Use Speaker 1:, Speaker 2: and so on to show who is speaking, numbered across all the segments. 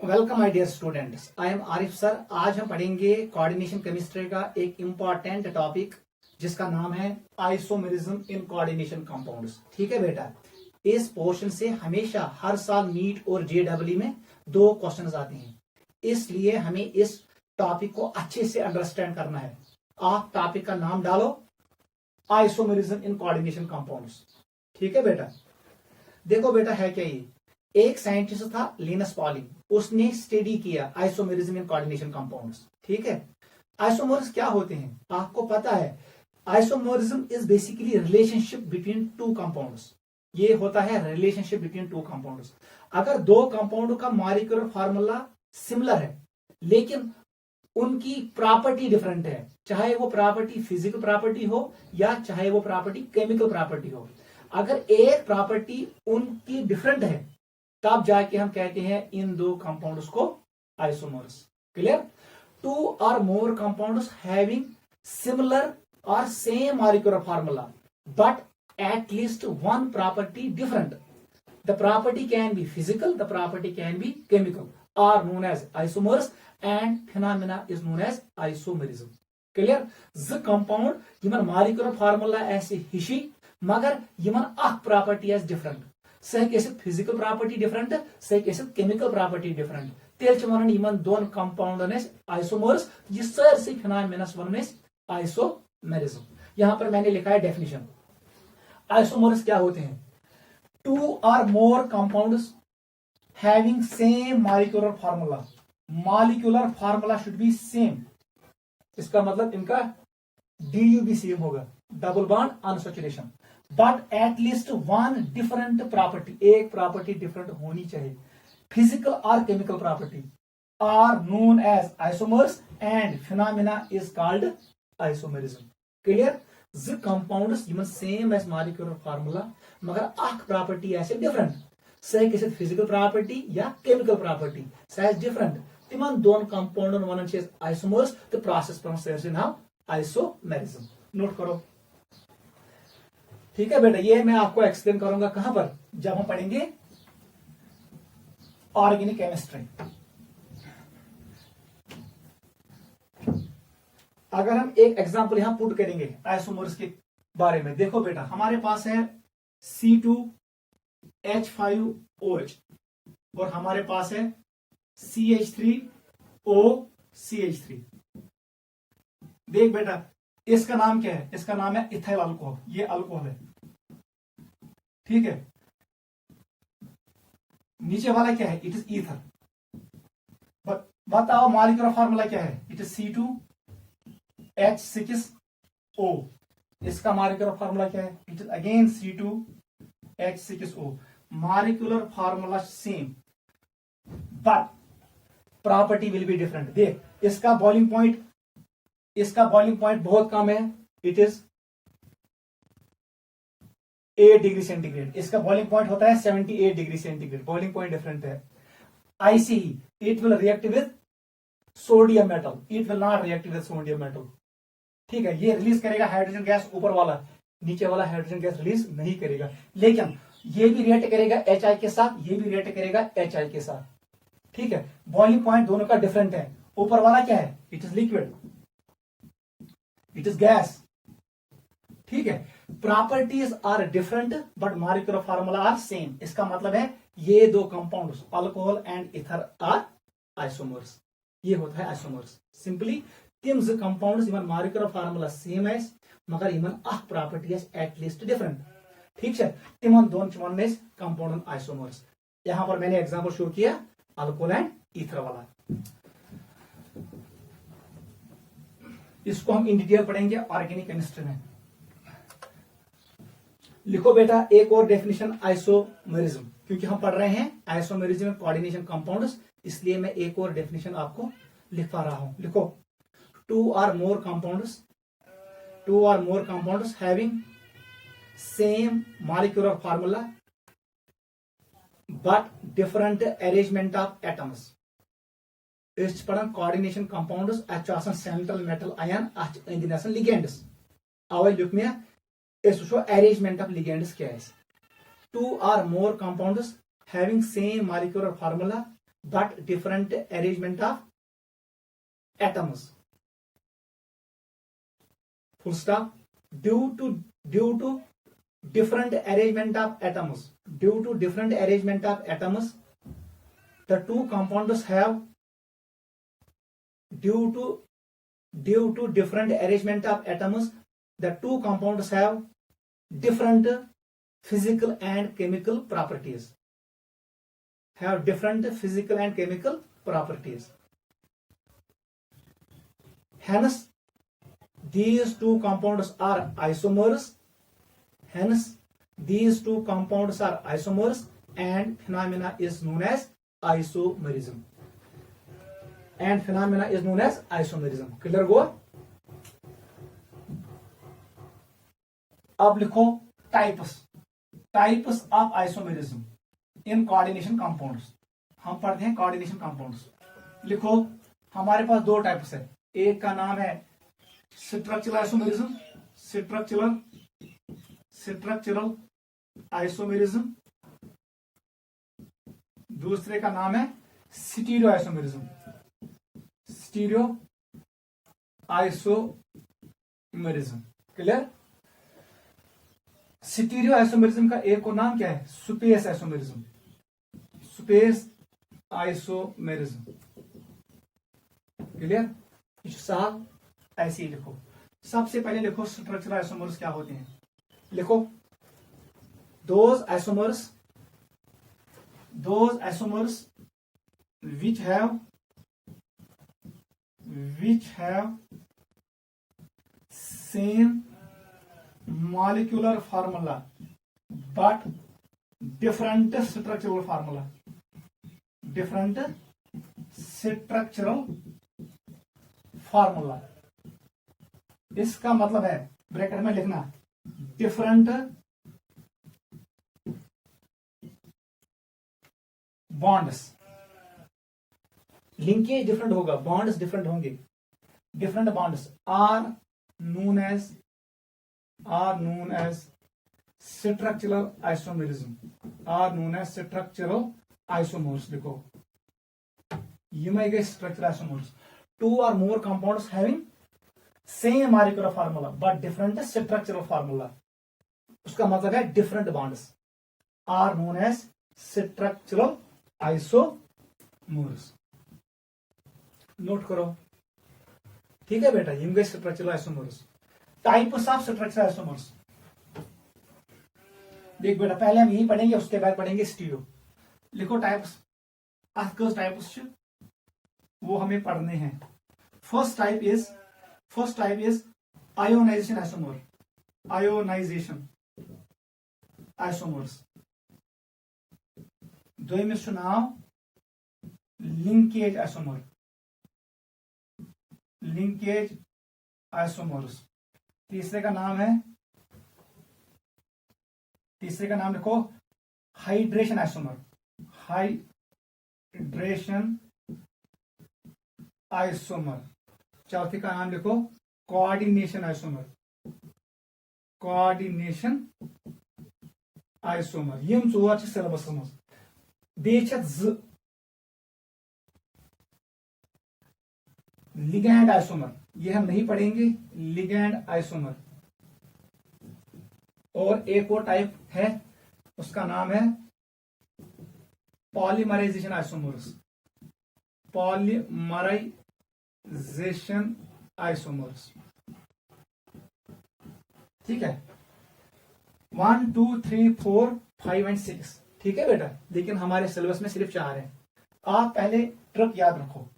Speaker 1: Welcome my dear students, I am Arif sir. आज हम पढ़ेंगे कोऑर्डिनेशन केमिस्ट्री का एक इम्पॉर्टेंट टॉपिक जिसका नाम है आइसोमेरिज्म इन कोऑर्डिनेशन कंपाउंड्स। ठीक है बेटा, इस पोर्शन से हमेशा हर साल नीट और जेडब्ल्यू में 2 क्वेश्चंस आते हैं, इसलिए हमें इस टॉपिक को अच्छे से अंडरस्टैंड करना है। आप टॉपिक का नाम डालो आइसोमेरिज्म इन कोऑर्डिनेशन कंपाउंड्स। ठीक है बेटा, देखो बेटा है क्या ये, एक साइंटिस्ट था लिनस पॉलिंग, उसने स्टडी किया आइसोमेरिज्म इन कोऑर्डिनेशन कंपाउंड्स। ठीक है, आइसोमर्स क्या होते हैं आपको पता है। Isomerism is basically relationship between 2 compounds. ये होता है रिलेशनशिप बिटवीन 2 कंपाउंड्स। अगर 2 कंपाउंड का मॉलिक्यूलर फार्मूला सिमिलर है लेकिन उनकी प्रॉपर्टी डिफरेंट है, चाहे वो प्रॉपर्टी फिजिकल प्रॉपर्टी हो या चाहे वो प्रॉपर्टी केमिकल प्रॉपर्टी हो, अगर एक प्रॉपर्टी उनकी डिफरेंट है तब जाके हम कहते हैं इन 2 कंपाउंड्स को isomers. Clear? 2 or more compounds having similar or same molecular formula but at least one property different. The property can be physical, the property can be chemical, are known as isomers and phenomena is known as isomerism. Clear? Z compound Yemen molecular formula ऐसे हिशी मगर Yemen अख property as different. सह कैसे physical property different, सह कैसे chemical property different. तेल one Yemen 2 कंपाउंडन isomers, ये सारे फिनोमेनस वन आइसोमेरिज्म। यहां पर मैंने लिखा है डेफिनेशन। आइसोमर्स क्या होते हैं? 2 or more compounds having same molecular formula. Molecular formula should be same. इसका मतलब इनका DU भी सेम होगा, double bond unsaturation, but at least one different property, एक प्रॉपर्टी डिफरेंट होनी चाहिए, फिजिकल और chemical property, are known as isomers and phenomena is called isomerism. Clear? ज कंपाउंड्स यमन सेम एज मॉलिक्यूलर फार्मूला मगर अख प्रॉपर्टी ऐसे डिफरेंट, सह किसी फिजिकल प्रॉपर्टी या केमिकल प्रॉपर्टी सह डिफरेंट, तिमन 2 कंपाउंडन वनन छे isomers. The process process now isomerism. Note करो। ठीक है बेटा, ये मैं आपको एक्सप्लेन करूंगा कहां पर, जब हम पढ़ेंगे ऑर्गेनिक केमिस्ट्री। अगर हम एक एग्जांपल यहां पुट करेंगे आइसोमर्स के बारे में, देखो बेटा हमारे पास है C2H5OH और हमारे पास है CH3OCH3। देख बेटा इसका नाम क्या है? इसका नाम है इथाइल अल्कोहल, ये अल्कोहल है। ठीक है, नीचे वाला क्या है? It is ether. बताओ मॉलिक्यूलर फार्मूला क्या है? It is C2H6O। इसका मॉलिक्यूलर फार्मूला क्या है? It is again C2H6O। Molecular formula same but property will be different. देख इसका बॉइलिंग पॉइंट बहुत कम है, इट इज 8 डिग्री सेंटीग्रेड। इसका बॉइलिंग पॉइंट होता है 78 degree centigrade. Boiling point different है। ICE it will react with sodium metal, it will not react with sodium metal. ठीक है, ये रिलीज करेगा हाइड्रोजन गैस, ऊपर वाला, नीचे वाला हाइड्रोजन गैस रिलीज नहीं करेगा, लेकिन ये भी रिएक्ट करेगा HI के साथ, ये भी रिएक्ट करेगा HI के साथ। ठीक है, बॉइलिंग पॉइंट दोनों का डिफरेंट है। ऊपर वाला क्या है? It is liquid, it is gas. ठीक है, properties are different but molecular formula are same. इसका मतलब है ये 2 compounds alcohol and ether are isomers. ये होता है आइसोमर्स। सिंपली तिम ज कंपाउंड्स इमन मॉलिक्यूलर फार्मूला सेम है मगर इमन अख प्रॉपर्टी एट लीस्ट डिफरेंट। ठीक है, तिमन 2 वन कंपाउंड आइसोमर्स। यहां पर मैंने एग्जांपल शो किया अल्कोहल एंड इथर वाला। इसको हम इन डिटेल पढ़ेंगे ऑर्गेनिक केमिस्ट्री में। लिखो बेटा एक और डेफिनेशन आइसोमेरिज्म, क्योंकि हम पढ़ रहे हैं आइसोमेरिज्म कोऑर्डिनेशन कंपाउंड्स, इसलिए मैं एक और डेफिनेशन आपको लिखवा रहा हूं। लिखो 2 or more compounds having same molecular formula but different arrangement of atoms. It's पढ़न coordination compounds अच्छ आसान central metal ion अच्छ इंदिन आसान ligands। अवै लिख में इस वुचो arrangement of ligands क्या है? 2 or more compounds having same molecular formula but different arrangement of atoms. Full stop. Due to different arrangement of atoms, due to different arrangement of atoms, the two compounds have due to different arrangement of atoms, the two compounds have different physical and chemical properties. Have different physical and chemical properties. Hence, these two compounds are isomers. Hence, these two compounds are isomers, and phenomena is known as isomerism. And phenomena is known as isomerism. Clear go? अब लिखो types of isomerism in coordination compounds. हम पढ़ते हैं coordination compounds. लिखो, हमारे पास दो types है. एक का नाम है स्ट्रक्चरल आइसोमेरिज्म, स्ट्रक्चरल आइसोमेरिज्म. दूसरे का नाम है stereo isomerism, stereo isomerism. Clear? Stereo isomerism का एक और नाम क्या है? Space isomerism, space isomerism. Clear? साहब ऐसे ही लिखो. सबसे पहले लिखो स्ट्रक्चरल आइसोमर्स क्या होते हैं. लिखो, those isomers which have same molecular formula but different structural formula. इसका मतलब है, ब्रैकेट में लिखना, डिफरेंट बॉन्ड्स. लिंकेज डिफरेंट होगा, बॉन्ड्स डिफरेंट होंगे. Different bonds are known as structural isomerism, are known as structural isomers. देखो, ये मैं गए स्ट्रक्चरल आइसोमर्स. टू और more compounds having same molecular formula but different structural formula. उसका मतलब है different bonds are known as structural isomers. Note करो, ठीक है बेटा. ये structural isomers. Types of structural isomers. देख बेटा, पहले हम यही पढ़ेंगे, उसके बाद पढ़ेंगे स्टीरियो. लिखो टाइप्स ऑफ टाइप्स, वो हमें पढ़ने हैं. First type is ionisation isomer, ionisation isomers. दोयम इज नाम लिंकेज आइसोमर, लिंकेज आइसोमर्स. तीसरे का नाम लिखो हाइड्रेशन आइसोमर, हाइड्रेशन आइसोमर. चौथे का नाम लिखो कोऑर्डिनेशन आइसोमर, कोऑर्डिनेशन आइसोमर. यम चोर सिलेबस मज. लिगैंड आइसोमर, ये हम नहीं पढ़ेंगे. Ligand isomer. और एक और टाइप है, उसका नाम है पॉलीमराइजेशन आइसोमर्स, पॉलीमराइजेशन आइसोमर्स. ठीक है. 1, 2, 3, 4, 5 एंड 6. ठीक है बेटा, लेकिन हमारे सिलेबस में सिर्फ 4 हैं. आप पहले ट्रिक याद रखो,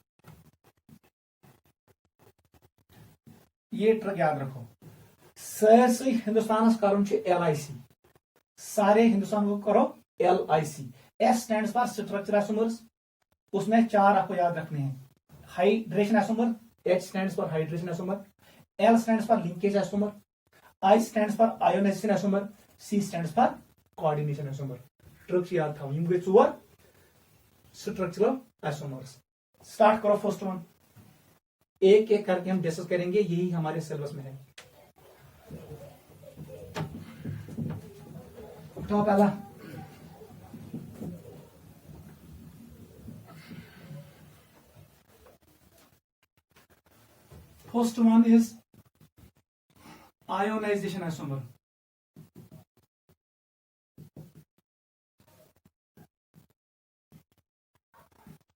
Speaker 1: ये ट्रिक याद रखो. सारे हिंदुस्तान करुन LIC, सारे हिंदुस्तान को करो LIC. S stands for structural isomers. उसमें 4 आपको याद रखने हैं. Hydration isomer, H stands for hydration isomer, L stands for linkage isomer, I stands for ionisation isomer, C stands for coordination isomer. Tricks याद था. यम गए 4 स्ट्रक्चरल आइसोमर्स. स्टार्ट करो फर्स्ट वन. एक एक करके हम डिस्कस करेंगे, यही हमारे सिलेबस में है. उठाओ पहला. First one is ionisation isomer.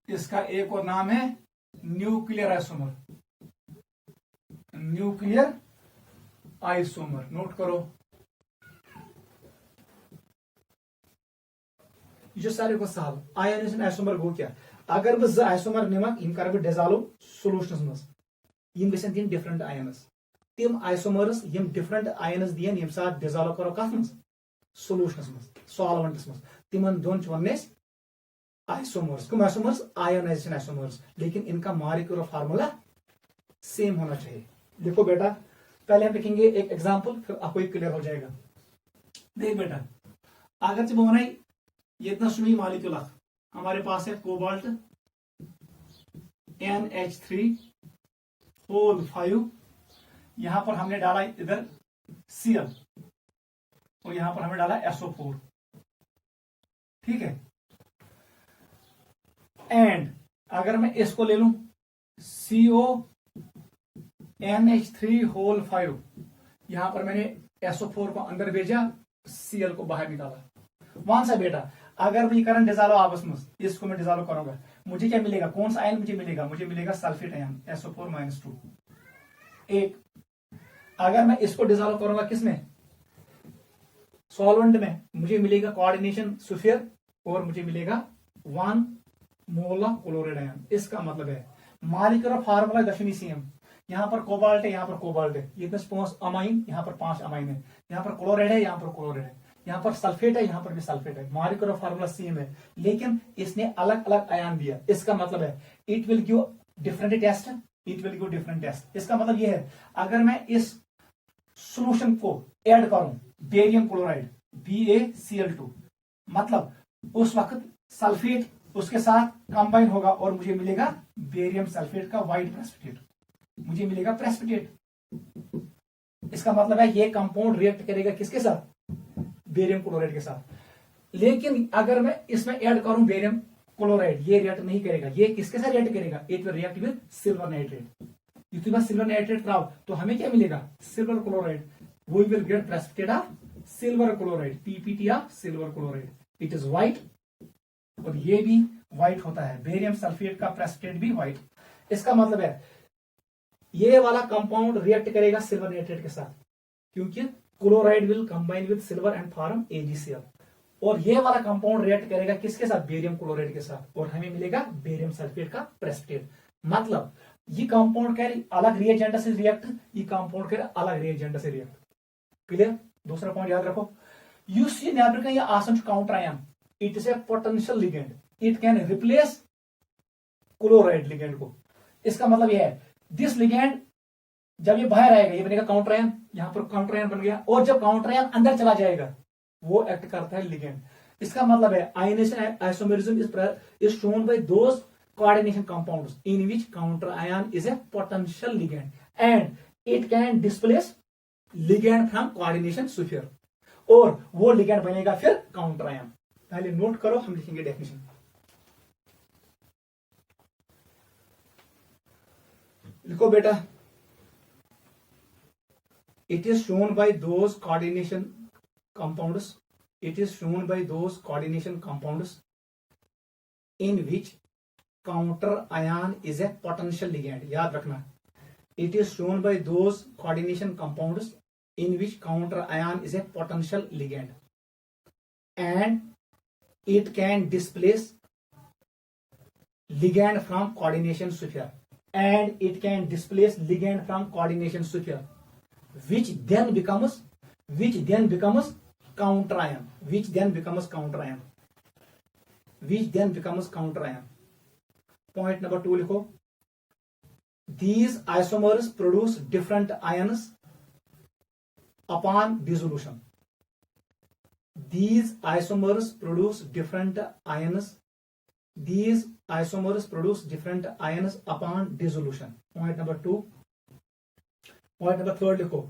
Speaker 1: इसका एक और नाम है nuclear isomer. Nuclear isomer note करो. ये सारे को साल आयोनाइजेशन आइसोमर गो क्या. अगर बह जो आइसोमर निमक इन कर डिजॉल्व सोल्यूशन मज यम गसन दिन डिफरेंट आयनस. तिम आइसोमर्स यम डिफरेंट आयनस दिन यम साथ डिजॉल्व करो कथ मज सोल्यूशनस मज सॉल्वेंट्स मज तिमन दोन वन आइसोमर्स. कम आइसोमर्स आयोनाइजेशन आइसोमर्स. लेकिन इनका मॉलिक्यूलर फार्मूला सेम होना चाहिए. देखो बेटा पहले हम लिखेंगे एक एग्जांपल फिर आपको क्लियर हो जाएगा. देख बेटा अगर से बोना ये इतना सुनी मॉलिक्यूल हमारे पास है कोबाल्ट NH3 होल 5. यहां पर हमने डाला इधर Cl और यहां पर हमने डाला SO4. ठीक है. एंड अगर मैं इसको ले लूं CO NH3 होल 5 यहां पर मैंने SO4 को अंदर भेजा Cl को बाहर निकाला. वन सा बेटा अगर भी करंट डिजॉल्व आपस में इसको मैं डिजॉल्व करूंगा मुझे क्या मिलेगा. कौन सा आयन मुझे मिलेगा सल्फेट आयन SO4-2. एक अगर मैं इसको डिजॉल्व करूंगा किसमें सॉल्वेंट में मुझे मिलेगा कोऑर्डिनेशन सुफियर और मुझे मिलेगा 1 मोलर क्लोराइड आयन. इसका मतलब है मॉलिक्यूलर फार्मूला दशमी सेम. यहां पर कोबाल्ट है यहां पर कोबाल्ट है ये 5 अमाइन यहां पर 5 अमाइन है. यहां पर क्लोराइड है यहां पर क्लोराइड है. यहां पर सल्फेट है यहां पर भी सल्फेट है. मॉलिक्यूलर फार्मूला सेम है लेकिन इसने अलग अलग आयन दिया. इसका मतलब है it will give different test. इसका मतलब यह है अगर मैं इस सोल्यूशन को ऐड करूं बेरियम क्लोराइड BaCl2 मतलब उस वक्त सल्फेट उसके साथ कंबाइन होगा और मुझे मिलेगा बेरियम सल्फेट का व्हाइट प्रेसिपिटेट. मुझे मिलेगा प्रेसिपिटेट. इसका मतलब है ये कंपाउंड रिएक्ट करेगा किसके साथ बेरियम क्लोराइड के साथ. लेकिन अगर मैं इसमें ऐड करूं बेरियम क्लोराइड ये रिएक्ट नहीं करेगा. ये किसके साथ रिएक्ट करेगा. It will react with silver nitrate. यदि सिल्वर नाइट्रेट त्राव तो हमें क्या मिलेगा silver chloride. We will get precipitate of silver chloride PPT of silver chloride. It is white और ये भी व्हाइट होता है. बेरियम सल्फेट का प्रेसिपिटेट भी व्हाइट. इसका मतलब है ये वाला कंपाउंड रिएक्ट करेगा सिल्वर नाइट्रेट के साथ क्योंकि chloride will combine with silver and form AgCl. और ये वाला कंपाउंड रिएक्ट करेगा किसके साथ बेरियम क्लोराइड के साथ और हमें मिलेगा बेरियम सल्फेट का प्रेसिपिटेट. मतलब ये कंपाउंड करे अलग रिएजेंट से रिएक्ट ये कंपाउंड करे अलग रिएजेंट से रिएक्ट. क्लियर. दूसरा पॉइंट याद रखो यूस ये नेबर का आसान counter ion it is A potential ligand. It can replace chloride ligand को. इसका मतलब यह है दिस लिगेंड जब ये बाहर आएगा ये बनेगा काउंटर आयन. यहां पर काउंटर आयन बन गया और जब काउंटर आयन अंदर चला जाएगा वो एक्ट करता है लिगेंड. इसका मतलब है ionisation isomerism is shown by those coordination compounds in which counter ion is a potential ligand and it can displace ligand from coordination sphere और वो ligand बनेगा फिर counter ion. पहले नोट करो हम लिखेंगे डेफिनेशन. लिखो बेटा it is shown by those coordination compounds in which counter ion is a potential ligand. याद रखना it is shown by those coordination compounds in which counter ion is a potential ligand and it can displace ligand from coordination sphere which then becomes counter ion. Point number 2 लिखो. These isomers produce different ions upon dissolution. These isomers produce different ions upon dissolution. Point number 2. Point number 3 लिखो.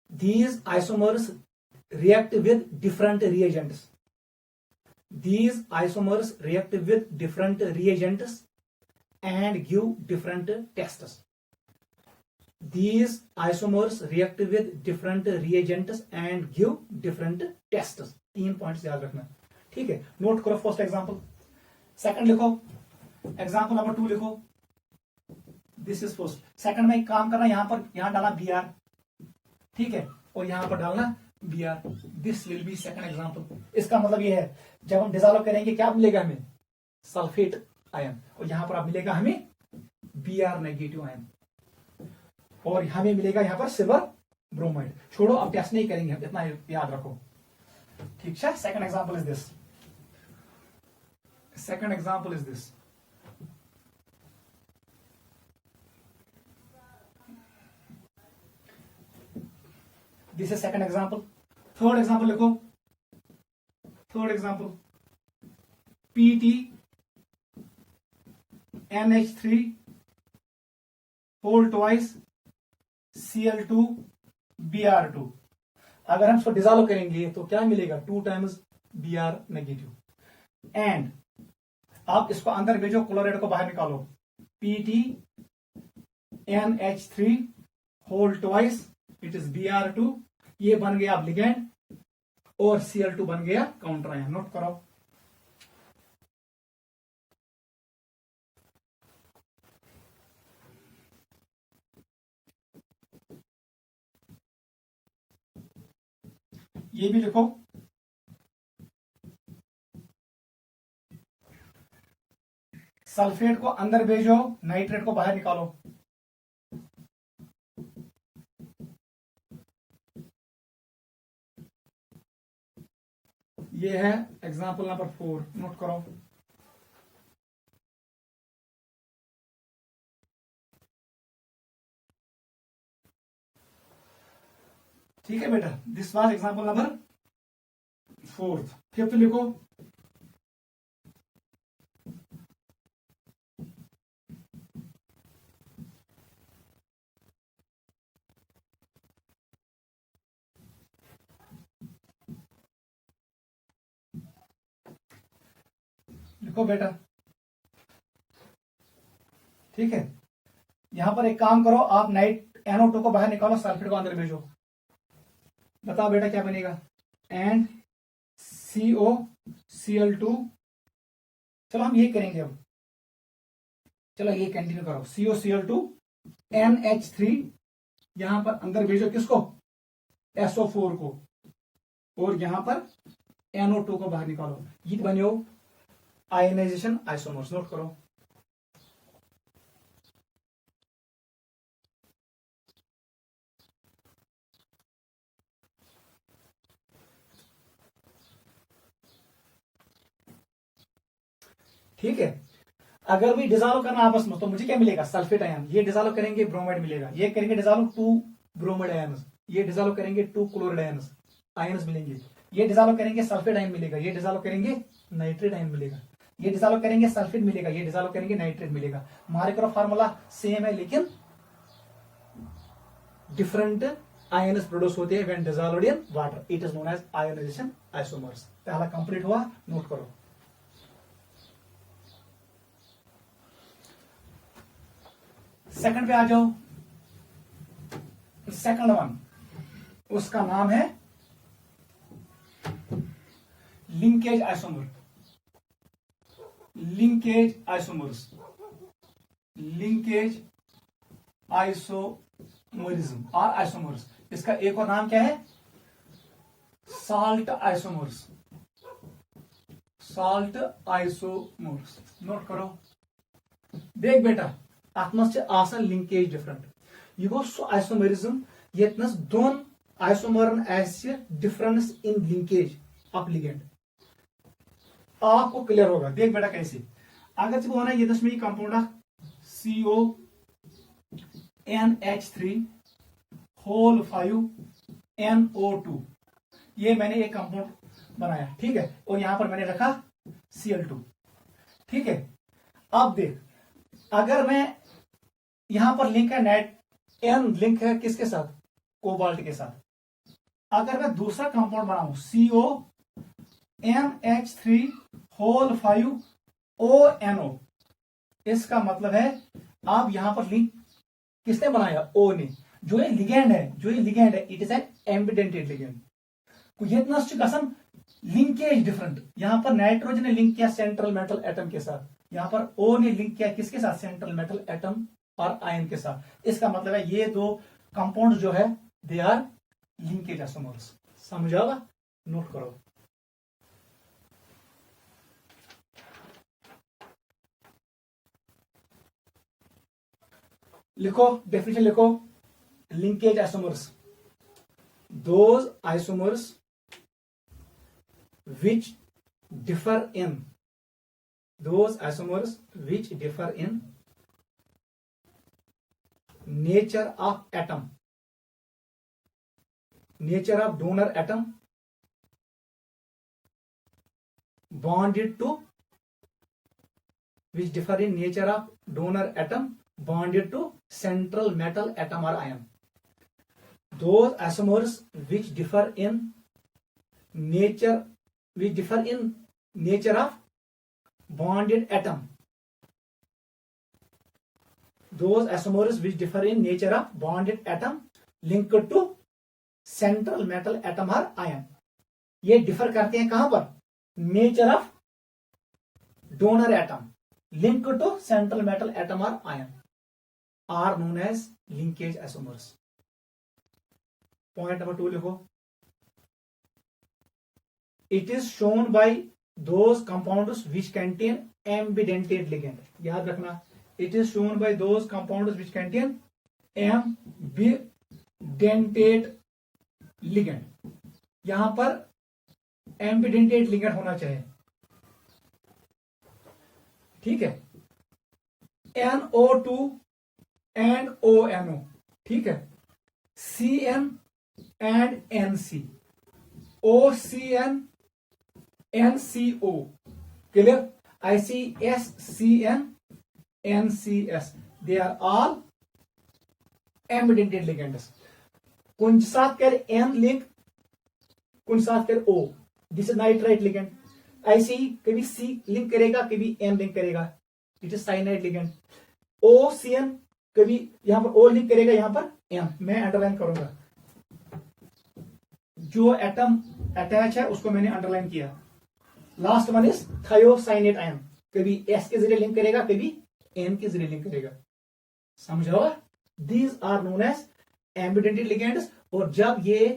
Speaker 1: These isomers react with different reagents. These isomers react with different reagents and give different tests. these isomers react with different reagents and give different tests. 3 points याद रखना, ठीक है। Note करो first example, second लिखो, example number 2 लिखो, this is first. Second में एक काम करना, यहां डालना Br, ठीक है, और यहां पर डालना Br। This will be second example. इसका मतलब ये है जब हम डिसॉल्व करेंगे क्या मिलेगा हमें, सल्फेट आयन, और यहां पर अब मिलेगा हमें Br नेगेटिव आयन, और हमें मिलेगा यहां पर सिल्वर ब्रोमाइड। छोड़ो, अब टेस्ट नहीं करेंगे, इतना याद रखो, ठीक है। Second example is this, second example is this. This is second example. Third example लिखो, third example PT NH3 whole twice Cl2 Br2। अगर हम इसको डिसॉल्व करेंगे तो क्या मिलेगा, 2 टाइम्स Br नेगेटिव। एंड आप इसको अंदर भेजो, क्लोराइड को बाहर निकालो, PT NH3 whole twice, it is Br2, ये बन गया अब लिगेंड, और Cl2 बन गया काउंटर आयन। नोट करो, ये भी लिखो, सल्फेट को अंदर भेजो, नाइट्रेट को बाहर निकालो। ये है एग्जांपल नंबर 4, नोट करो। ठीक है बेटा, this was example number 4। Fifth लिखो, लिखो बेटा, ठीक है। यहां पर एक काम करो, आप नाइट NO2 को बाहर निकालो, सल्फेट को अंदर भेजो। बताओ बेटा क्या बनेगा, एंड COCl2। चलो हम ये करेंगे अब, चलो ये कंटिन्यू करो, COCl2 NH3, यहां पर अंदर भेजो किसको, SO4 को, और यहां पर NO2 को बाहर निकालो। ये बनो आयनाइजेशन आइसोमर्स। नोट करो, ठीक है। अगर भी डिसॉल्व करना आपस में तो मुझे क्या मिलेगा, सल्फेट आयन। ये डिसॉल्व करेंगे ब्रोमाइड मिलेगा, ये करेंगे डिसॉल्व 2 ब्रोमाइड आयन्स, ये डिसॉल्व करेंगे 2 क्लोराइड आयन्स मिलेंगे, ये डिसॉल्व करेंगे सल्फेट आयन मिलेगा, ये डिसॉल्व करेंगे नाइट्रेट आयन मिलेगा, ये डिसॉल्व करेंगे सल्फेट मिलेगा, ये डिसॉल्व करेंगे नाइट्रेट मिलेगा। मार्कर फार्मूला सेम है, लेकिन डिफरेंट आयन्स प्रोड्यूस होते हैं when dissolved in water. It is known as ionization isomers. पहला कंप्लीट हुआ, नोट करो। सेकंड पे आ जाओ, सेकंड वन, उसका नाम है linkage isomer, linkage isomers, linkage isomerism और आइसोमर्स। इसका एक और नाम क्या है, salt isomers, salt isomers. Note करो, देख बेटा, अत मज लिंकेज डिफरेंट, यह गो सो आइसोमरिज्म यतनस दोन आइसोमरन difference in linkage of ligand. आपको क्लियर होगा, देख बेटा कैसे। अगर वे वन ये में कंपाउंड CONH3 होल 5 NO2, ये मैंने एक कंपाउंड बनाया, ठीक है, और यहां पर मैंने रखा Cl2, ठीक है। अब देख, अगर मैं यहां पर लिंक है नेट N लिंक है किसके साथ, कोबाल्ट के साथ। अगर मैं दूसरा कंपाउंड बनाऊं CONH3 होल 5 ONO, इसका मतलब है आप यहां पर लिंक किसने बनाया? ओ ने। जो ये लिगेंड है it is an ambidentate ligand. ये लिंकेज डिफरेंट। यहां पर नाइट्रोजन ने लिंक किया सेंट्रल मेटल एटम के साथ, यहां पर ओ ने लिंक किया किसके साथ? सेंट्रल मेटल एटम और आयन के साथ। इसका मतलब है ये दो कंपाउंड जो है दे आर लिंकेज आइसोमर्स। समझ होगा? नोट करो। लिखो, डेफिनेशन लिखो। Linkage isomers, those isomers which differ in those isomers which differ in nature of atom, nature of donor atom bonded to, which differ in nature of donor atom bonded to central metal atom or ion. Those isomers which differ in nature of bonded atom, those isomers which differ in nature of bonded atom linked to central metal atom or ion. ये differ करते हैं कहां पर? Nature of donor atom link to central metal atom और ion are known as linkage isomers. Point number 2 लिखो। It is shown by those compounds which contain ambidentate ligand. याद रखना, it is shown by those compounds which contain ambidentate ligand. यहां पर ambidentate ligand होना चाहिए, ठीक है? NO2 and ONO, ठीक है? CN and NC, OCN NCO, clear? ICSCN NCS, they are all ambidentate ligands. कुछ साथ कर N लिंक, कुछ साथ कर O, this is nitrite ligand. IC कभी C लिंक करेगा, कभी N लिंक करेगा, it is cyanide ligand. OCN कभी यहां पर O लिंक करेगा, यहां पर N। मैं अंडरलाइन करूंगा, जो एटम अटैच है उसको मैंने अंडरलाइन किया। Last one is thiocyanate ion, कभी S के जरिए लिंक करेगा, कभी N के जरिए लिंक करेगा। समझा? These are known as ambidentate ligands. और जब ये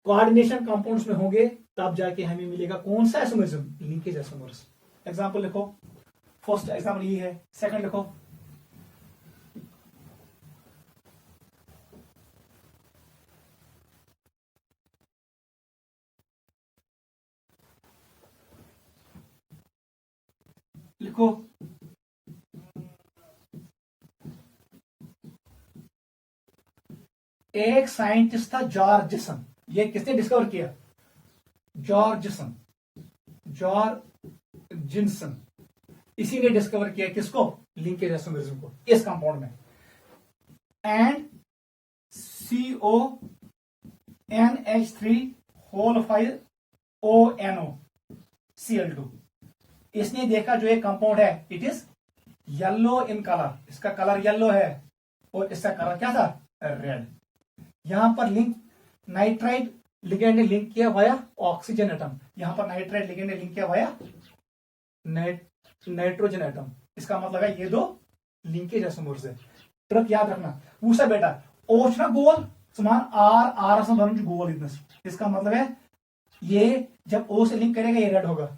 Speaker 1: कोऑर्डिनेशन कंपाउंड्स में होंगे तब जाके हमें मिलेगा कौन सा आइसोमरिज्म? Linkage isomers. एग्जांपल लिखो, फर्स्ट एग्जांपल ये है, सेकंड लिखो। लिखो, एक साइंटिस्ट था जॉर्जसन। ये किसने डिस्कवर किया? जॉर्जसन, जॉर्जिनसन। इसी ने डिस्कवर किया किसको? लिंकेज आइसोमरिज्म को इस कंपाउंड में। एंड CONH3 इसने देखा जो एक कंपाउंड है it is yellow in colour, इसका कलर येलो है और इसका कलर क्या था? रेड। यहां पर लिंक नाइट्राइट लिगेंड ने लिंक किया वाया ऑक्सीजन एटम, यहां पर नाइट्राइट लिगेंड ने लिंक किया वाया नाइट्रोजन एटम। इसका मतलब है ये दो लिंकेज आइसोमर्स है। ट्रिक याद रखना, पूछा बेटा ओ ना गोल समान आर गोल इतने, इसका मतलब है ये जब ओ से लिंक करेगा ये रेड होगा।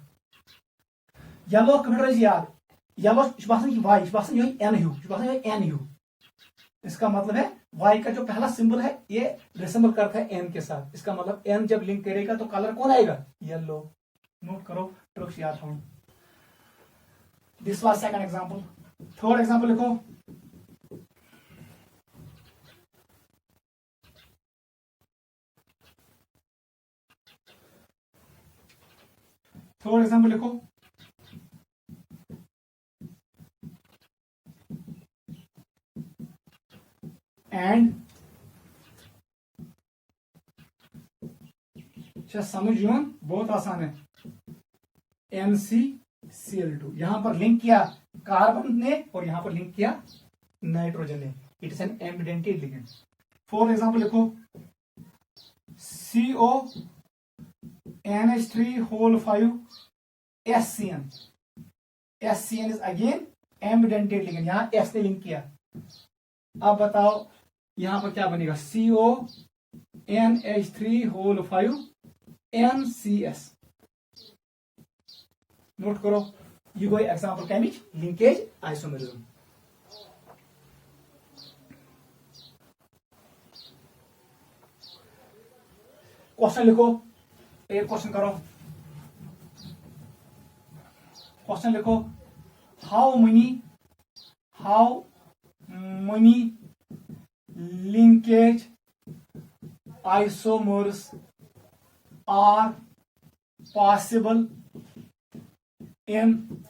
Speaker 1: येलो कंप्यूटर याद, येलो वाई एन यू, इसका मतलब है वाई का जो पहला सिंबल है ये रिसेंबल करता है एन के साथ। इसका मतलब एन जब लिंक करेगा तो कलर कौन आएगा? येलो। नोट करो, ट्रिक्स याद हो। This was second example. Third example लिखो। थर्ड एग्जांपल लिखो। एंड समझिए बहुत आसान है, NaCl2 यहां पर लिंक किया कार्बन ने और यहां पर लिंक किया नाइट्रोजन ने। It is an ambidentate ligand. For example लिखो CONH3 SCN। SCN is again ambidentate ligand, यहां S ने लिंक किया। अब बताओ यहां पर क्या बनेगा, CONH3 NCS। नोट करो, ये कोई एग्जाम्पल केमिक लिंकेज आइसोमेरिज्म। क्वेश्चन लिखो, एक क्वेश्चन करो। क्वेश्चन लिखो, how many linkage isomers are possible in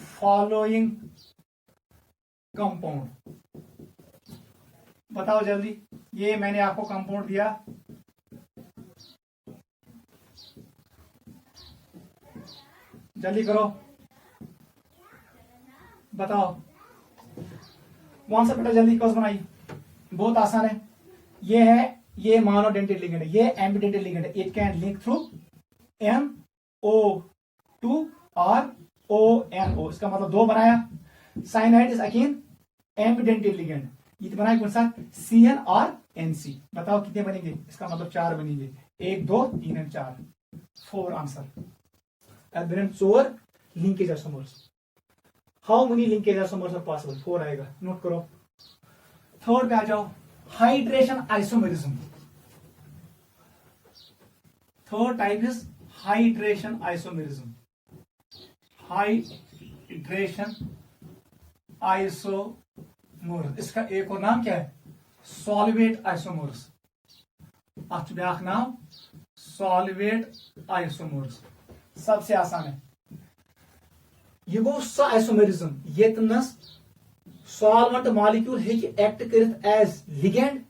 Speaker 1: following compound। बताओ जल्दी, ये मैंने आपको कंपाउंड दिया, जल्दी करो, बताओ कौन सा बेटा, जल्दी कौन बनाइए, बहुत आसान है। ये है, ये मोनोडेंटेड लिगेंड है, ये एम्बिडेंटेड लिगेंड है। It can link through NO2 और ONO, इसका मतलब दो बनाया। Cyanide is again ambidentate ligand, ये बनाया कौन सा, CN और NC। बताओ कितने बनेंगे, इसका मतलब 4 बनेंगे, 1 2 3 और 4, 4 आंसर। एल्बिडेंट 4 linkage isomers. How many linkage isomers are possible, 4 आएगा, नोट करो। थर्ड पे आ जाओ, hydration isomerism. Third type is hydration isomerism. Hydration isomers, इसका एक और नाम क्या है, सॉल्वेट आइसोमर्स। अच ब्याख नाम सॉल्वेट आइसोमर्स, सबसे आसान है। यह गो सो आइसोमेरिज्म येतनस सॉल्वेंट मॉलिक्यूल हेकि एक्ट करित एज लिगेंड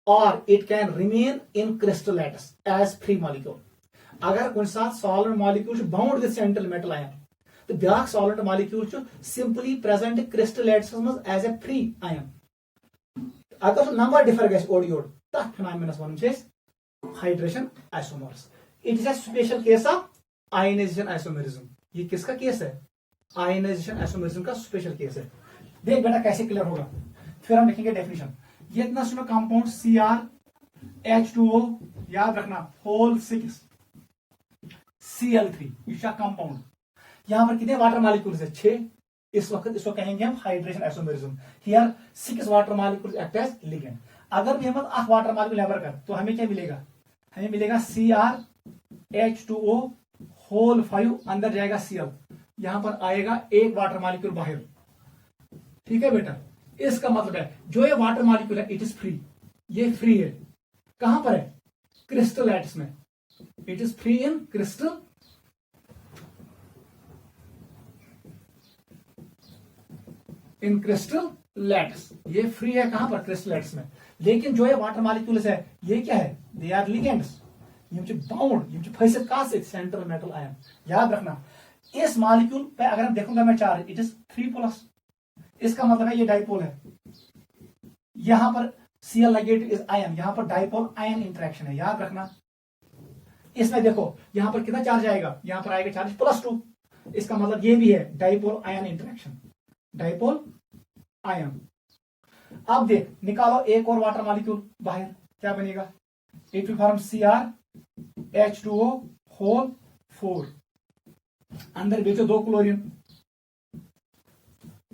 Speaker 1: और it can remain in crystal lattice as free molecule. अगर कुछ साथ solvent molecule bound with central metal ion, तो ब्याख solvent molecule simply present crystal lattice मज एज ए फ्री आयन। अगर नंबर डिफर गए ओड योड, तथ फिनोमेनस वन hydration isomers. It is a special case of ionisation isomerism. ये किसका केस है, आयनाइजेशन आइसोमेरिज्म का स्पेशल केस है। देख बेटा कैसे क्लियर होगा, फिर हम लिखेंगे डेफिनेशन। ये इतना सुनो कंपाउंड CrH2O, याद रखना, होल 6 Cl3, इसका कंपाउंड। यहां पर कितने वाटर मॉलिक्यूल्स है, 6। इस वक्त इसको कहेंगे हम hydration isomerism. Here 6 water molecules act as ligand. अगर भी हम 8 वाटर मॉलिक्यूल लेबर कर, तो हमें क्या मिलेगा, हमें मिलेगा CrH2O होल 5, अंदर जाएगा Cl, यहां पर आएगा 1 वाटर मॉलिक्यूल बाहर। ठीक है बेटा, इसका मतलब है जो ये वाटर मॉलिक्यूल है इट इज फ्री, ये फ्री है। कहां पर है, क्रिस्टलेट्स में। It is free in crystal let's, ये फ्री है कहां पर, क्रिस्टलेट्स में। लेकिन जो ये वाटर मॉलिक्यूल्स है ये क्या है, दे आर लिगेंड्स, ये बाउंड, ये फंसित कहां से, सेंट्रल मेटल आयन। याद रखना, इस मॉलिक्यूल पे अगर हम देखूंगा मैं चार्ज, इट इज 3+, इसका मतलब है ये डाइपोल है। यहां पर Cl नेगेटिव इज आयन, यहां पर डाइपोल आयन इंटरेक्शन है, याद रखना। इसमें देखो यहां पर कितना चार्ज आएगा, यहां पर आएगा चार्ज +2, इसका मतलब ये भी है dipole ion interaction, dipole ion. अब देख निकालो एक और वाटर मॉलिक्यूल बाहर, क्या बनेगा, it will form CrH2O whole 4, अंदर भेजो 2 क्लोरीन,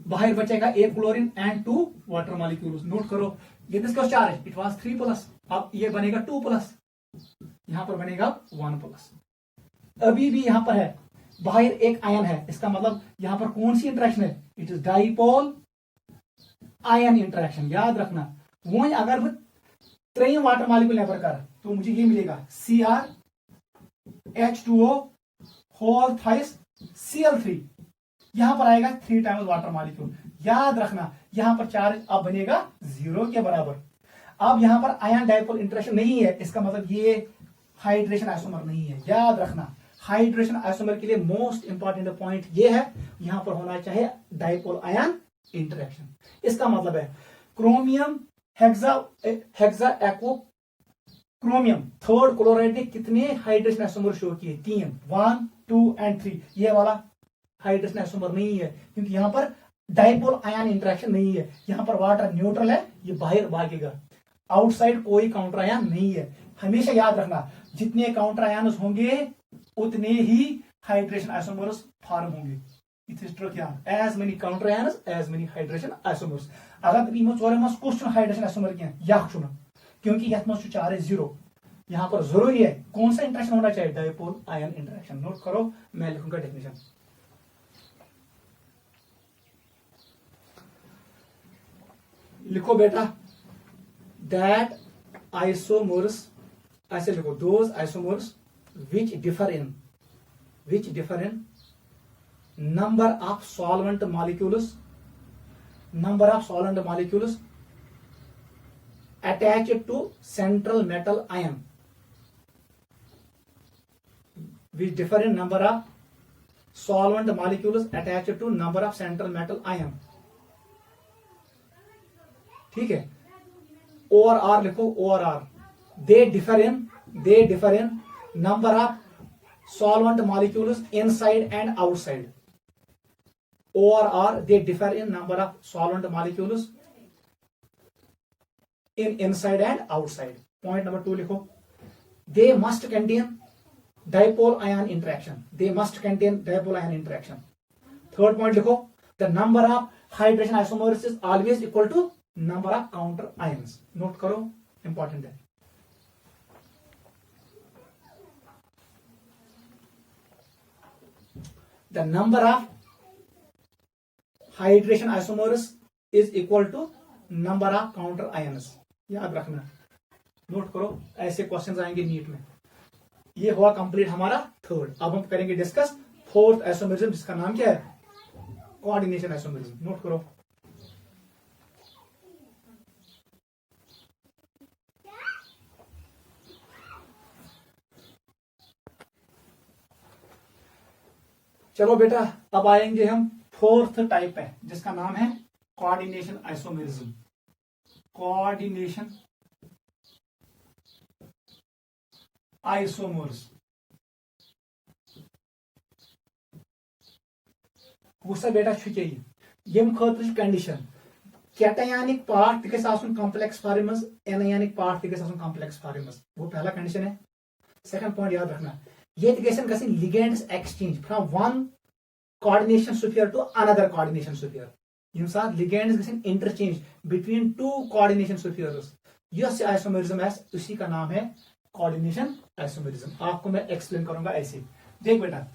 Speaker 1: बाहर बचेगा 1 chlorine and 2 water molecules. Note करो, ये किसका चार्ज, इट वाज 3+, अब ये बनेगा 2+, यहां पर बनेगा 1+। अभी भी यहां पर है, बाहर एक आयन है, इसका मतलब यहां पर कौन सी इंटरेक्शन है, it is dipole ion interaction. याद रखना, वही अगर मैं 3 वाटर मॉलिक्यूल लेबर कर, तो मुझे ये मिलेगा CrH2O होल 5 Cl3, यहां पर आएगा 3 टाइम्स वाटर मॉलिक्यूल। याद रखना, यहां पर चार्ज अब बनेगा 0 के बराबर। अब यहां पर आयन डाइपोल इंटरेक्शन नहीं है, इसका मतलब ये हाइड्रेशन आइसोमर नहीं है। याद रखना, हाइड्रेशन आइसोमर के लिए मोस्ट इंपॉर्टेंट पॉइंट ये है, यहां पर होना चाहिए डाइपोल आयन इंटरेक्शन। इसका मतलब है chromium hexa aquo chromium third chloride ने कितने हाइड्रोजन आइसोमर शो किए? 3, 1, 2 एंड 3। ये वाला हाइड्रोजन आइसोमर नहीं है क्योंकि यहां पर डाइपोल आयन इंटरेक्शन नहीं है, यहां पर वाटर न्यूट्रल है, ये बाहर भागेगा। आउटसाइड कोई काउंटर आयन नहीं है। हमेशा याद रखना, जितने काउंटर आयन होंगे उतने ही हाइड्रोजन आइसोमर्स फॉर्म होंगे। As many counter ions as many hydrogen isomers. अगर यमो चोर मज कुछ हाइड्रोजन आइसोमर कह क्योंकि यथ मज चार्ज 0। यहां पर जरूरी है कौन सा इंटरेक्शन होना चाहिए? Dipole ion interaction. नोट करो, मैं लिखूंगा डेफिनेशन। लिखो बेटा, दैट आइसोमर्स, ऐसे लिखो, those isomers which differ in number of solvent molecules attached to central metal ion, which differ in number of solvent molecules attached to number of central metal ion। ठीक है, OR लिखो, OR they differ in number of solvent molecules inside and outside। OR they differ in number of solvent molecules in inside and outside। Point number 2 लिखो, they must contain dipole ion interaction। Third point लिखो, the number of hydrogen isomers is always equal to number of counter ions। Note करो, important है। The number of hydrogen isomers is equal to number of counter ions। याद रखना, note करो, ऐसे questions आएंगे NEET में। ये हुआ कंप्लीट हमारा थर्ड। अब हम करेंगे डिस्कस फोर्थ आइसोमरिज्म, जिसका नाम क्या है? Coordination isomerism. नोट करो, चलो बेटा, अब आएंगे हम फोर्थ टाइप है जिसका नाम है कोऑर्डिनेशन आइसोमरिज्म। कोऑर्डिनेशन आइसोमर्स वुसा बेटा यम खतर condition cationic part complex form मज, एनायनिक पार्ट कॉम्प्लेक्स फॉर्म मज। वो पहला कंडीशन है। सेकंड पॉइंट याद रखना, ये ligands exchange from one coordination sphere to another coordination sphere. यम साथ ligands interchange between two coordination spheres, यह आइसोमरिज्म है, उसी का नाम है कोऑर्डिनेशन आइसोमरिज्म। आपको मैं एक्सप्लेन करूंगा ऐसे। देख बेटा,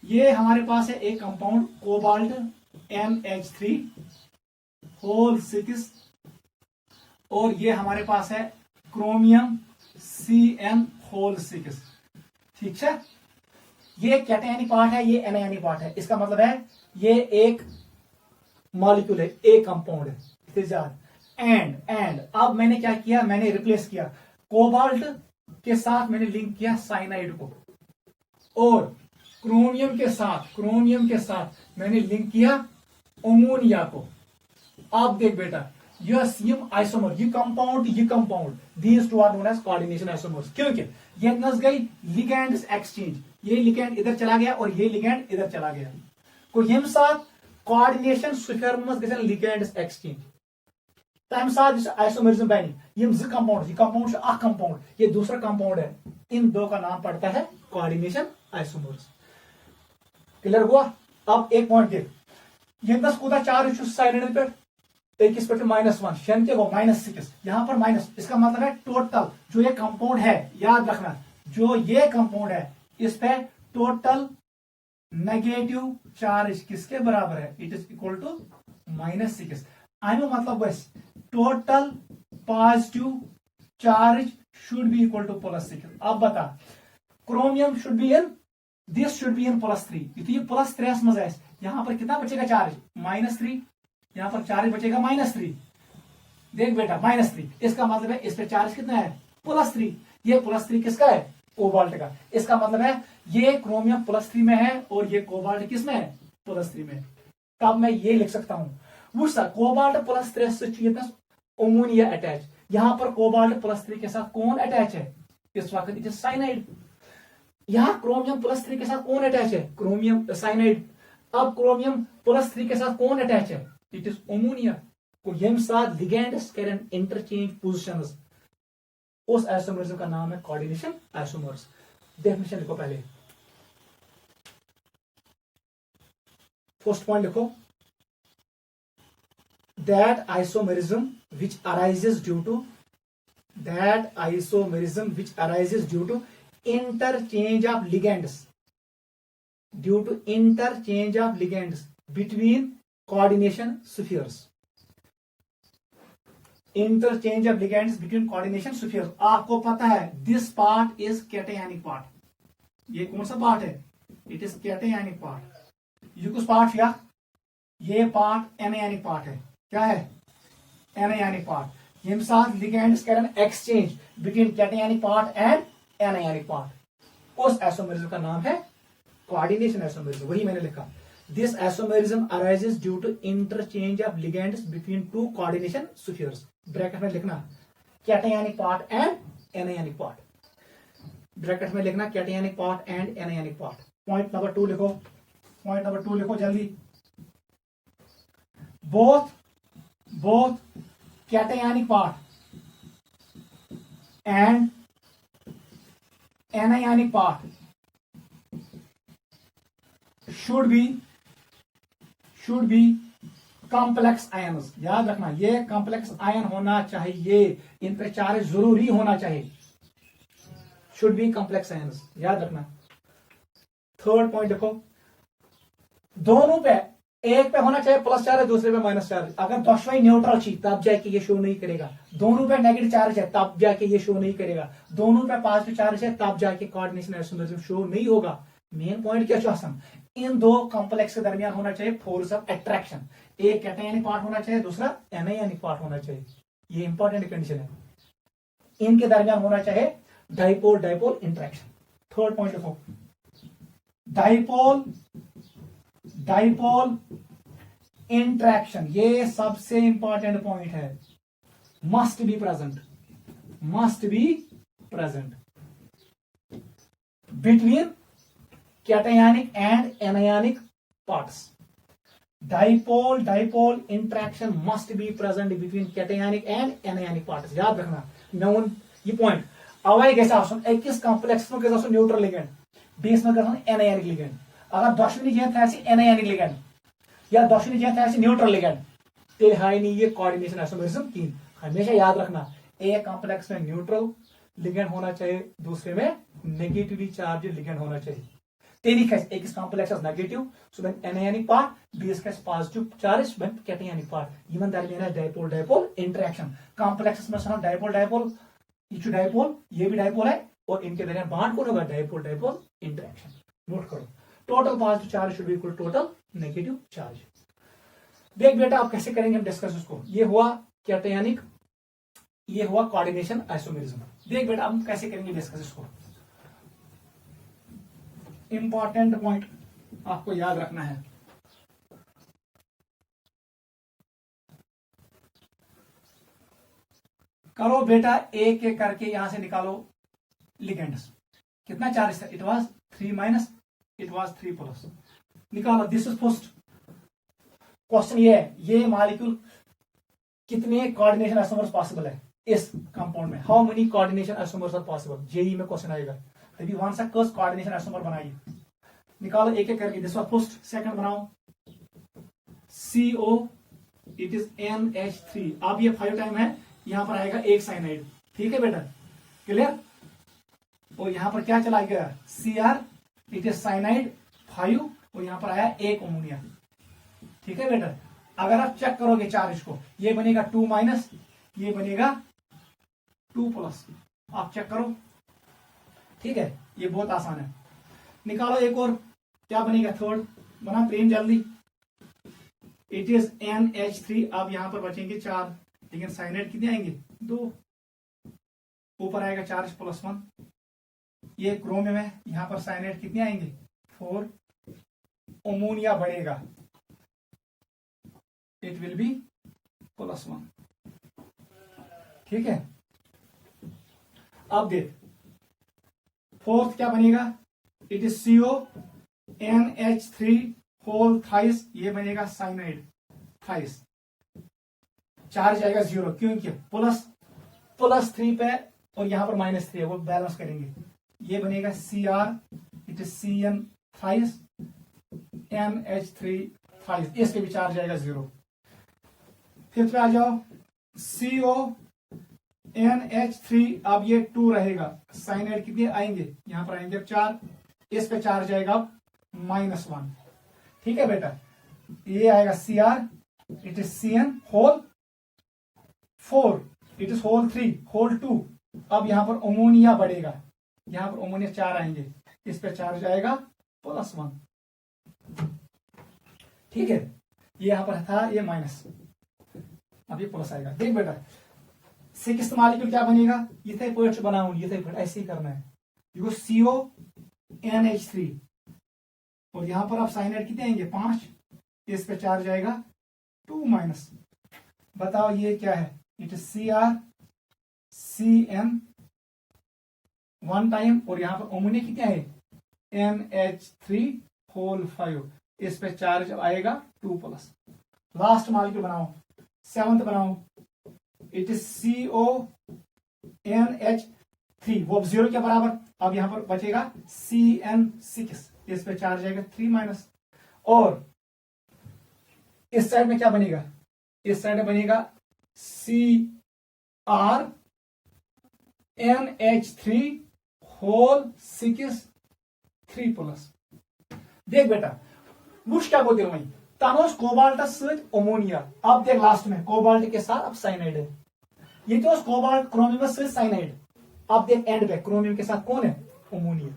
Speaker 1: ये हमारे पास है एक कंपाउंड कोबाल्ट NH3 होल 6 और ये हमारे पास है क्रोमियम CN होल 6। ठीक है, ये कैटायनिक पार्ट है, ये एनायनिक पार्ट है। इसका मतलब है ये एक मॉलिक्यूल है, एक कंपाउंड है। एंड अब मैंने क्या किया? मैंने रिप्लेस किया कोबाल्ट के साथ, मैंने लिंक किया साइनाइड को, और क्रोमियम के साथ मैंने लिंक किया अमोनिया को। अब देख बेटा, यह आइसोमर, ये compound these two are known as coordination isomers. क्योंकि ये गई लिगेंड्स एक्सचेंज, ये लिगेंड इधर चला गया और ये लिगेंड इधर चला गया। को यम साथ कोऑर्डिनेशन स्फीयर मज गसन लिगेंड्स एक्सचेंज, तम साथ आइसोमरिज्म बने। यम ज कंपाउंड, ये कंपाउंड अख कंपाउंड, ये दूसरा कंपाउंड है, इन दो का नाम पड़ता है कोऑर्डिनेशन आइसोमर्स। क्लियर हुआ? अब एक पॉइंट देख, यंगस कूदा चार्ज साइड पे किस पे -1 शेन के वो -6, यहां पर माइनस, इसका मतलब है टोटल जो ये कंपाउंड है, याद रखना जो ये कंपाउंड है इस पे टोटल नेगेटिव चार्ज किसके बराबर है? It is equal to -6। आइनो मतलब बस total positive charge should be equal to +6। अब बता, chromium should be in, this should be in +3। ये +3 मज है, यहां पर कितना बचेगा चार्ज? -3। यहां पर चार्ज बचेगा -3। देख बेटा, -3, इसका मतलब है इस पे चार्ज कितना है? +3। ये +3 किसका है? कोबाल्ट का। इसका मतलब है ये क्रोमियम +3 में है और ये कोबाल्ट किस में है? +3 में। तब मैं ये लिख सकता हूं, वो कोबाल्ट +3 अमोनिया अटैच। यहां पर कोबाल्ट +3 के साथ कौन अटैच है इस वक्त? It is cyanide. यहां क्रोमियम +3 के साथ कौन अटैच है? Chromium cyanide. अब क्रोमियम +3 के साथ कौन अटैच है? It is ammonia. यम साथ लिगेंड्स करें इंटरचेंज पोजीशंस, उस आइसोमरिज्म का नाम है कोऑर्डिनेशन आइसोमर्स। डेफिनेशन लिखो पहले, फर्स्ट पॉइंट लिखो, that isomerism which arises due to interchange of ligands between coordination spheres. आपको पता है this part is cationic part. ये कौन सा पार्ट है? It is cationic part. ये कुछ पार्ट या ये पार्ट एनायनिक पार्ट है। क्या है? Anionic part. यम साथ लिगेंड्स करें exchange between cationic part and anionic part, उस आइसोमरिज्म का नाम है कोऑर्डिनेशन आइसोमरिज्म। वही मैंने लिखा, this isomerism arises due to interchange of ligands between two coordination spheres. Bracket में लिखना cationic part and anionic part, bracket में लिखना cationic part and anionic part. Point number 2 लिखो, पॉइंट नंबर 2 लिखो जल्दी। Both cationic part and anionic part should be complex ions। याद रखना ये कॉम्प्लेक्स आयन होना चाहिए, इन पे चार्ज जरूरी होना चाहिए। शुड बी कॉम्प्लेक्स आयन्स, याद रखना। थर्ड पॉइंट देखो, दोनों पे, एक पे होना चाहिए प्लस चार्ज, दूसरे पे माइनस चार्ज। अगर दोनों न्यूट्रल छी तब जाके ये शो नहीं करेगा। दोनों पे नेगेटिव चार्ज है तब जाके ये शो नहीं करेगा। दोनों पे पॉजिटिव चार्ज है तब जाके कोऑर्डिनेशन आइसोमरिज्म शो नहीं होगा। मेन पॉइंट क्या है? इन दो कॉम्प्लेक्स के दरमियान होना चाहिए फोर्स ऑफ अट्रैक्शन। एक कैटायनिक पार्ट होना चाहिए, दूसरा एनायनिक पार्ट होना चाहिए। ये इंपॉर्टेंट कंडीशन है। इनके दरमियान होना चाहिए dipole dipole interaction. Third point देखो, डाइपोल इंटरेक्शन, ये सबसे इंपॉर्टेंट पॉइंट है। Must be present between cationic and anionic parts. Dipole interaction must be present between cationic and anionic parts. याद रखना मैं ये पॉइंट अवै गस कॉम्प्लेक्स में न्यूट्रल लिगेंड, बेस में एनायनिक लिगेंड। अगर दोशवनी जगह एनायनिक लिगेंड या दोशवनी जगह न्यूट्रल लिगेंड, तेल हाय नहीं ये कोऑर्डिनेशन आइसोमरिज्म की। हमेशा याद रखना एक कॉम्प्लेक्स में न्यूट्रल लिगेंड होना चाहिए, दूसरे में नेगेटिवली चार्ज लिगेंड होना चाहिए। तेरी एक complex negative so anionic part, बेस का पॉजिटिव चार्ज कैटायनिक पार्ट। इवन दरमियान डाइपोल डाइपोल इंटरेक्शन। कॉम्प्लेक्स में डाइपोल डाइपोल, ये डाइपोल, ये भी डाइपोल है, और इनके दरमियान बॉन्ड कौन होगा? Dipole dipole interaction. नोट करो, total positive charge should be equal total negative charge. देख बेटा आप कैसे करेंगे हम डिस्कस उसको। ये हुआ कैटायनिक, ये हुआ कोऑर्डिनेशन आइसोमरिज्म। देख बेटा हम कैसे करेंगे डिस्कस इसको। इंपॉर्टेंट पॉइंट आपको याद रखना है। करो बेटा एक एक करके यहां से निकालो लिगेंड्स। कितना चार्ज था? It was 3 minus, it was 3 plus. निकालो, दिस इज फर्स्ट क्वेश्चन। ये है ये मॉलिक्यूल कितने कोऑर्डिनेशन आइसोमर्स पॉसिबल है इस कंपाउंड में? How many coordination isomers are possible? JEE में क्वेश्चन आएगा। तभी वन सा कस कोऑर्डिनेशन आइसोमर बनाइए, निकालो एक एक करके। This was first. सेकंड बनाओ CO, इट इज NH3। अब ये 5 टाइम है, यहां पर आएगा एक साइनाइड। ठीक है बेटा, क्लियर? और यहां पर क्या चला गया? Cr, इट इज साइनाइड 5, और यहां पर आया एक अमोनिया। ठीक है बेटा, अगर आप चेक करोगे चार्ज को, ये बनेगा 2 माइनस, ये बनेगा 2 प्लस। आप चेक करो, ठीक है, ये बहुत आसान है। निकालो एक और, क्या बनेगा? थर्ड बना प्रेम जल्दी। It is NH3। अब यहां पर बचेंगे 4, लेकिन साइनाइड कितने आएंगे? 2। ऊपर आएगा चार्ज +1। ये क्रोमियम है, यहां पर साइनाइड कितने आएंगे? 4। अमोनिया बढ़ेगा, इट विल बी +1। ठीक है, अब देख फोर्थ क्या बनेगा, it is CONH3 whole thighs, ये बनेगा साइनाइड थाइस, चार्ज आएगा 0 क्योंकि +3 पे और यहां पर -3 है, वो बैलेंस करेंगे, ये बनेगा Cr, it is CN thighs NH3 thighs, इस पे भी चार्ज आएगा 0। फिफ्थ पे आ जाओ, CONH3, अब ये 2 रहेगा, साइनाइड कितने आएंगे, यहां पर आएंगे 4, इस पे चार्ज आएगा -1। ठीक है बेटा, ये आएगा Cr, it is CN whole 4, it is whole 3 whole 2, अब यहां पर अमोनिया बढ़ेगा, यहां पर अमोनिया 4 आएंगे, इस पे चार्ज आएगा +1। ठीक है, ये यहां पर था ये माइनस, अब ये प्लस आएगा। देख बेटा, सिक्स्थ मॉलिक्यूल क्या बनेगा, इथे पर्च बनाऊ, इथे पर्च ऐसे ही करना है, देखो CONH3 और यहां पर आप साइनाइड कितने आएंगे 5, इस पे चार्ज आएगा 2-, बताओ ये क्या है, it is Cr CN 1 time और यहां पर अमोनिया कितने आए NH3 होल 5, इस पे चार्ज आएगा 2+। लास्ट मॉलिक्यूल बनाओ, 7th बनाओ, इट इज CONH3, वो 0 के बराबर, अब यहां पर बचेगा CN6, इस पे चार्ज आएगा 3-, और इस साइड में क्या बनेगा, इस साइड में बनेगा CrNH3 होल 6 3+। देख बेटा वुश क्या बोलते वही तनोस कोबाल्ट अमोनिया, अब देख लास्ट में कोबाल्ट के साथ अब साइनाइड है, ये तो कोबाल्ट क्रोमियम साइनाइड, अब देख एंड पे क्रोमियम के साथ कौन है अमोनिया।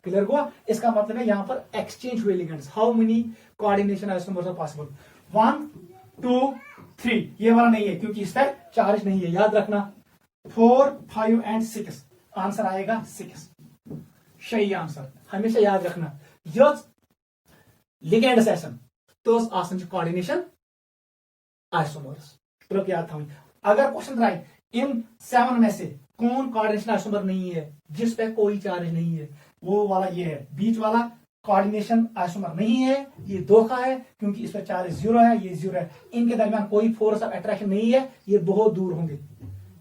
Speaker 1: क्लियर हुआ, इसका मतलब है यहां पर एक्सचेंज हुए ligands. How many coordination isomers are possible, 1 2 3, ये वाला नहीं है क्योंकि इस पर चार्ज नहीं है, याद रखना 4 5 एंड 6, आंसर आएगा 6, सही आंसर, हमेशा याद रखना। यह लिगेंड्स आसन तो कोऑर्डिनेशन आइसोमर्स तो याद था। अगर क्वेश्चन राइट इन 7 में से कौन कोऑर्डिनेशन आइसोमर नहीं है, जिस पे कोई चार्ज नहीं है, वो वाला ये है, बीच वाला कोऑर्डिनेशन आइसोमर नहीं है, ये धोखा है क्योंकि इस पर चार्ज 0 है, ये 0 है, इनके दरमियान कोई फोर्स ऑफ अट्रैक्शन नहीं है, ये बहुत दूर होंगे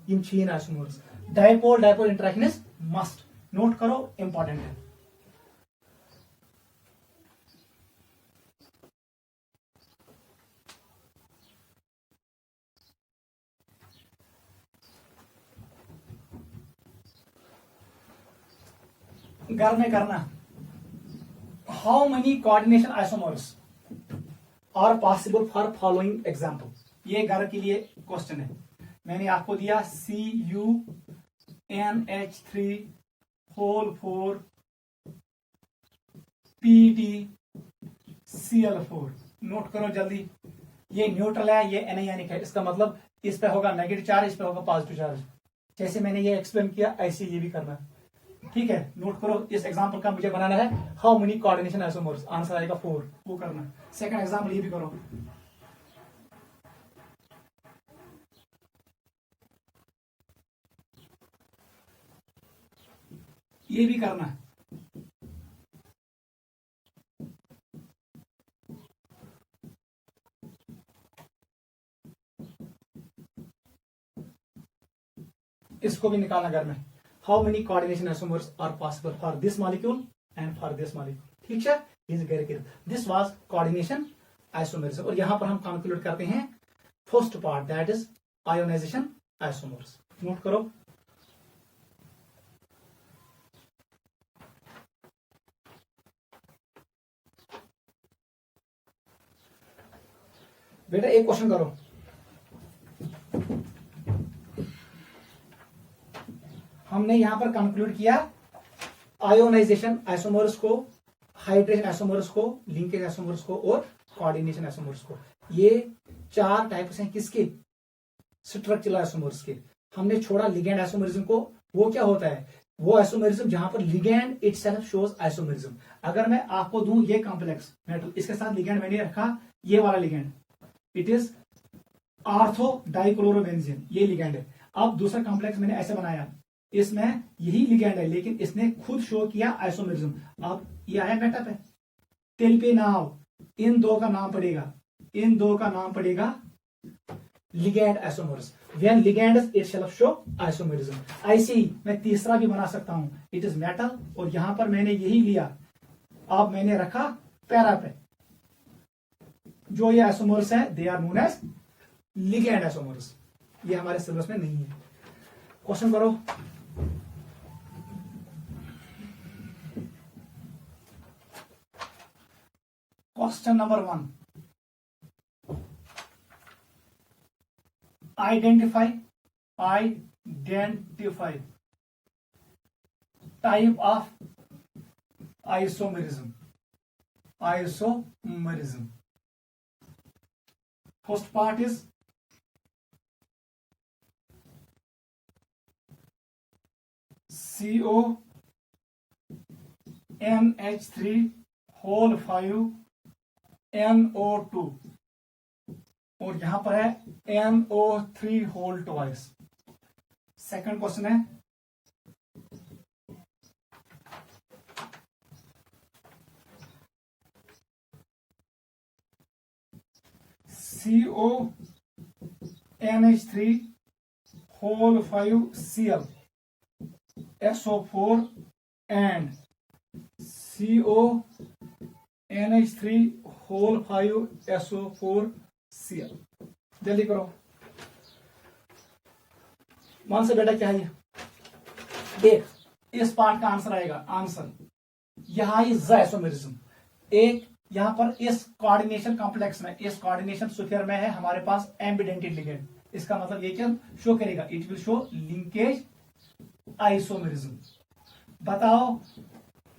Speaker 1: इन 6 isomers. Dipole dipole interaction is must, note करो, इंपॉर्टेंट है। घर में करना, how many coordination isomers are possible for following example, ये घर के लिए क्वेश्चन है। मैंने आपको दिया CuNH3 होल 4 PdCl4, नोट करो जल्दी, ये न्यूट्रल है, ये एनायनिक है, इसका मतलब इस पे होगा नेगेटिव चार्ज, इस पे होगा पॉजिटिव चार्ज, जैसे मैंने ये एक्सप्लेन किया ऐसे ये भी करना। ठीक है, नोट करो, इस एग्जांपल का मुझे बनाना है how many coordination isomers, answer आएगा 4, वो करना। सेकंड एग्जांपल ये भी करो, ये भी करना है। इसको भी निकालना घर में, how many coordination isomers are possible for this molecule and for this molecule. ठीक है, दिस वाज कोऑर्डिनेशन आइसोमर्स, और यहां पर हम कंक्लूड करते हैं first part, that is ionization isomers. Note करो, बेटा एक क्वेश्चन करो, हमने यहां पर कंक्लूड किया आयोनाइजेशन आइसोमर्स को, हाइड्रेशन आइसोमर्स को, लिंकेज आइसोमर्स को और कोऑर्डिनेशन आइसोमर्स को। ये 4 टाइप्स हैं किसके, स्ट्रक्चरल आइसोमर्स के। हमने छोड़ा लिगैंड आइसोमरिज्म को, वो क्या होता है, वो आइसोमरिज्म जहां पर लिगैंड इटसेल्फ शोज आइसोमरिज्म। अगर मैं आपको दूं ये कॉम्प्लेक्स मेटल, इसके साथ लिगैंड मैंने रखा ये वाला ligand, it is ortho dichlorobenzene, ये लिगैंड है। अब दूसरा कॉम्प्लेक्स मैंने ऐसे बनाया, इसमें यही लिगेंड है लेकिन इसने खुद शो किया आइसोमेरिज्म। अब ये आया मेटा पे, तिल पे नाव, इन दो का नाम पड़ेगा, इन दो का नाम पड़ेगा ligand isomers. When ligands it shall show isomerism. ऐसे ही मैं तीसरा भी बना सकता हूं, इट इज मेटल, और यहां पर मैंने यही लिया, अब मैंने रखा पैरा पे, जो ये आइसोमर्स है they are known as ligand isomers. ये हमारे सिलेबस में नहीं है। क्वेश्चन करो। Question number 1, identify type of isomerism. First part is CONH3 whole 5 NO2, और यहां पर है NO3 whole twice. Second question है CONH3 whole 5 Cl SO4 and CONH3 whole 5 SO4 Cl। जल्दी करो। मान से बेटा क्या है, देख इस पार्ट का आंसर आएगा। आंसर यहां इज आइसोमेरिज्म। एक यहां पर इस कोऑर्डिनेशन कॉम्प्लेक्स में, इस कोऑर्डिनेशन स्फीयर में है हमारे पास एम्बिडेंटेड लिगेंड। इसका मतलब ये क्या शो करेगा, it will show linkage isomerism. बताओ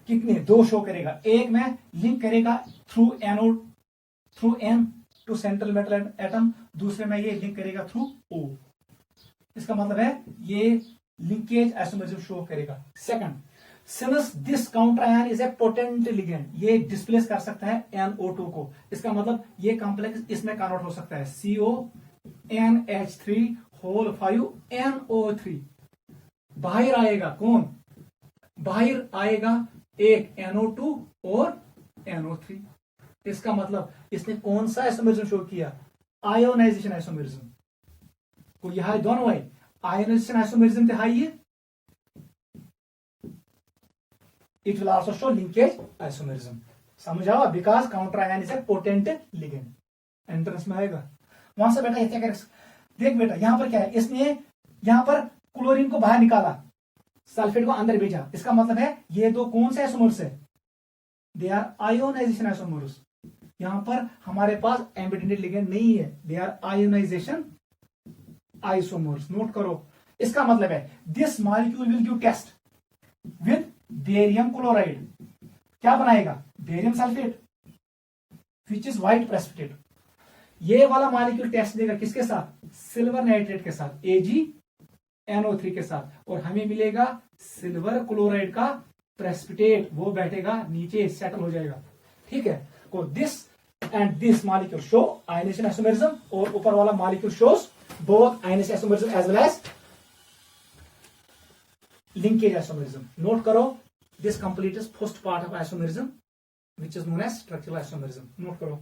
Speaker 1: कितने, दो शो करेगा। एक में लिंक करेगा through N to central metal atom, दूसरे में ये लिंक करेगा थ्रू ओ। इसका मतलब है ये लिंकेज आइसोमेरिज्म शो करेगा। Second, since this counter ion is a potent ligand, ये डिस्प्लेस कर सकता है NO2 को। इसका मतलब ये कॉम्प्लेक्स इसमें कन्वर्ट हो सकता है CONH3 होल 5 NO3। बाहर आएगा कौन, बाहर आएगा एक NO2 और NO3। इसका मतलब इसने कौन सा आइसोमेरिज्म शो किया, आयोनाइजेशन आइसोमेरिज्म। को यह दोनों है, आयोनाइजेशन आइसोमेरिज्म तो है ये, it will also show linkage isomerism. समझ आओ, because counter ion is a potent ligand. Entrance में आएगा। वहां से बेटा ये क्या करेगा, देख बेटा यहां पर क्या है, इसने यहां पर क्लोरीन को बाहर निकाला, सल्फेट को अंदर भेजा। इसका मतलब है ये दो कौन से आइसोमर्स है, दे आर आयोनाइजेशन आइसोमर्स। यहां पर हमारे पास एम्बिडेंटेड लिगेंड नहीं है, they are ionization isomers. Note करो। इसका मतलब है this molecule will give test with barium chloride. क्या बनाएगा, barium sulphate which is white precipitate. ये वाला मॉलिक्यूल टेस्ट देगा किसके साथ, सिल्वर नाइट्रेट के साथ, AgNO3 के साथ, और हमें मिलेगा सिल्वर क्लोराइड का प्रेसिपिटेट। वो बैठेगा नीचे, सेटल हो जाएगा। ठीक है, को this and this molecule show ionization isomerism, और ऊपर वाला molecule shows both ionization isomerism as well as linkage isomerism. Note करो, this completes first part of isomerism which is known as structural isomerism. Note करो।